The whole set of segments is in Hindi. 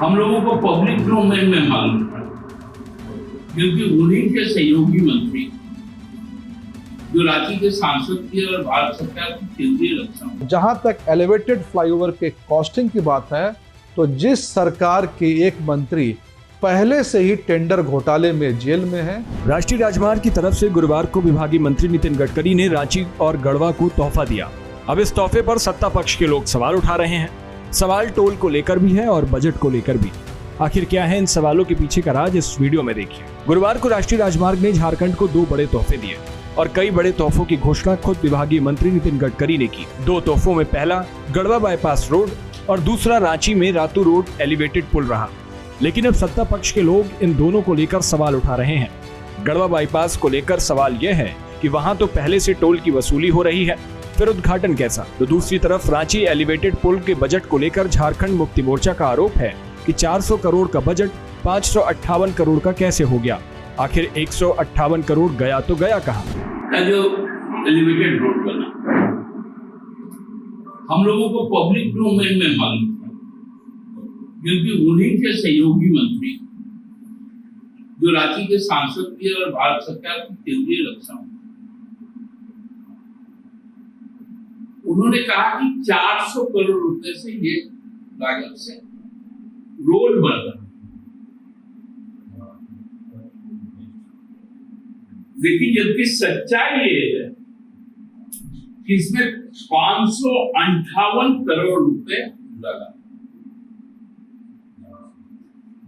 हम लोगों को पब्लिक डोमेन में मालूम पड़ा, क्योंकि उन्हीं के सहयोगी मंत्री जो रांची के सांसद थे और भारत सरकार की केंद्रीय रक्षा। जहां तक एलिवेटेड फ्लाईओवर के कॉस्टिंग की बात है, तो जिस सरकार के एक मंत्री पहले से ही टेंडर घोटाले में जेल में है। राष्ट्रीय राजमार्ग की तरफ से गुरुवार को विभागीय मंत्री नितिन गडकरी ने रांची और गढ़वा को तोहफा दिया। अब इस तोहफे पर सत्ता पक्ष के लोग सवाल उठा रहे हैं। सवाल टोल को लेकर भी है और बजट को लेकर भी। आखिर क्या है इन सवालों के पीछे का राज, इस वीडियो में देखिए। गुरुवार को राष्ट्रीय राजमार्ग ने झारखंड को 2 बड़े तोहफे दिए और कई बड़े तोहफों की घोषणा खुद विभागीय मंत्री नितिन गडकरी ने की। 2 तोहफों में पहला गढ़वा बाईपास रोड और दूसरा रांची में रातू रोड एलिवेटेड पुल रहा। लेकिन अब सत्ता पक्ष के लोग इन दोनों को लेकर सवाल उठा रहे हैं। गढ़वा बाईपास को लेकर सवाल यह है कि वहां तो पहले से टोल की वसूली हो रही है, फिर उद्घाटन कैसा? तो दूसरी तरफ रांची एलिवेटेड पुल के बजट को लेकर झारखंड मुक्ति मोर्चा का आरोप है कि 400 करोड़ का बजट 558 करोड़ का कैसे हो गया? आखिर 158 करोड़ गया तो गया कहाँ? जो एलिवेटेड रोड बना, हम लोगों को पब्लिक डोमेन में मालूम था, क्योंकि उन्हीं के सहयोगी मंत्री जो रांची के सांसद थे और भारत सरकार की केंद्रीय रक्षा, उन्होंने कहा कि 400 करोड़ रुपए से ये लागत से रोड बन रहा है। लेकिन जबकि सच्चाई ये है कि इसमें 558 करोड़ रुपए लगा,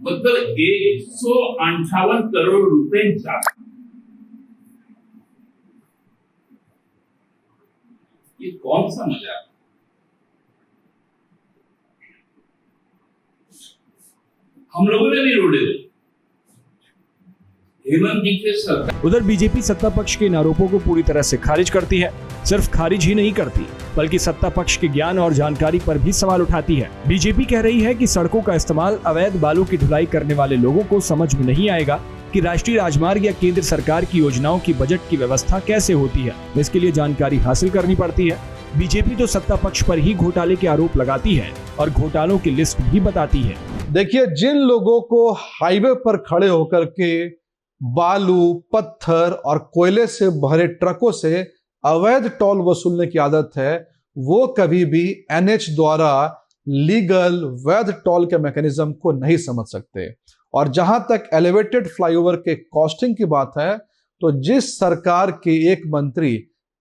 मतलब 158 करोड़ रुपए ज्यादा। ये कौन सा मजाक? हम लोगों ने नहीं रोड़े। हेमंत जी के सरकार। उधर बीजेपी सत्ता पक्ष के इन आरोपों को पूरी तरह से खारिज करती है। सिर्फ खारिज ही नहीं करती, बल्कि सत्ता पक्ष के ज्ञान और जानकारी पर भी सवाल उठाती है। बीजेपी कह रही है कि सड़कों का इस्तेमाल अवैध बालू की ढुलाई करने वाले लोगों को समझ में नहीं आएगा कि राष्ट्रीय राजमार्ग या केंद्र सरकार की योजनाओं की बजट की व्यवस्था कैसे होती है। इसके लिए जानकारी हासिल करनी पड़ती है। बीजेपी तो सत्ता पक्ष पर ही घोटाले के आरोप लगाती है और घोटालों की लिस्ट भी बताती है। देखिए, जिन लोगों को हाईवे पर खड़े होकर के बालू, पत्थर और कोयले से भरे ट्रकों से अवैध टोल वसूलने की आदत है, वो कभी भी एनएच द्वारा लीगल वैध टोल के मैकेनिज्म को नहीं समझ सकते। और जहां तक एलिवेटेड फ्लाईओवर के कॉस्टिंग की बात है, तो जिस सरकार के एक मंत्री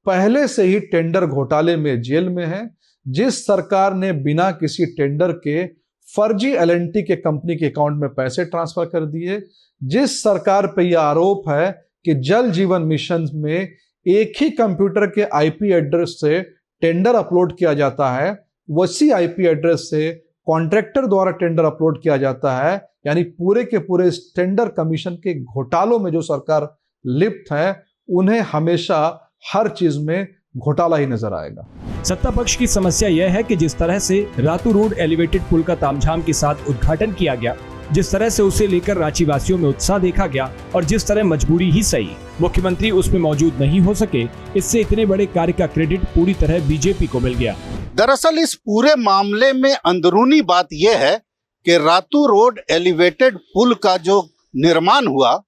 पहले से ही टेंडर घोटाले में जेल में है, जिस सरकार ने बिना किसी टेंडर के फर्जी एलएनटी के कंपनी के अकाउंट में पैसे ट्रांसफर कर दिए, जिस सरकार पे यह आरोप है कि जल जीवन मिशन में एक ही कंप्यूटर के आईपी एड्रेस से टेंडर अपलोड किया जाता है, वैसी आईपी एड्रेस से कॉन्ट्रैक्टर द्वारा टेंडर अपलोड किया जाता है। यानी पूरे के पूरे टेंडर कमीशन के घोटालों में जो सरकार लिप्त है, उन्हें हमेशा हर चीज में घोटाला ही नजर आएगा। सत्ता पक्ष की समस्या यह है कि जिस तरह से रातू रोड एलिवेटेड पुल का तामझाम के साथ उद्घाटन किया गया, जिस तरह से उसे लेकर रांची वासियों में उत्साह देखा गया और जिस तरह मजबूरी ही सही मुख्यमंत्री उसमें मौजूद नहीं हो सके, इससे इतने बड़े कार्य का क्रेडिट पूरी तरह बीजेपी को मिल गया। दरअसल इस पूरे मामले में अंदरूनी बात यह है कि रातू रोड एलिवेटेड पुल का जो निर्माण हुआ,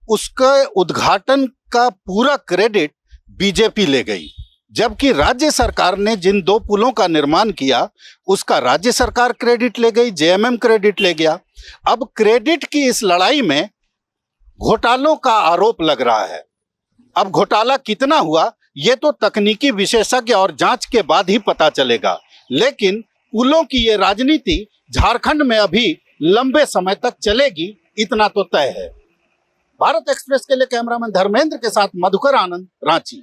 उसका उद्घाटन का पूरा क्रेडिट बीजेपी ले गई, जबकि राज्य सरकार ने जिन 2 पुलों का निर्माण किया उसका राज्य सरकार क्रेडिट ले गई, जेएमएम क्रेडिट ले गया। अब क्रेडिट की इस लड़ाई में घोटालों का आरोप लग रहा है। अब घोटाला कितना हुआ ये तो तकनीकी विशेषज्ञ और जांच के बाद ही पता चलेगा, लेकिन पुलों की ये राजनीति झारखंड में अभी लंबे समय तक चलेगी, इतना तो तय है। भारत एक्सप्रेस के लिए कैमरामैन धर्मेंद्र के साथ मधुकर आनंद, रांची।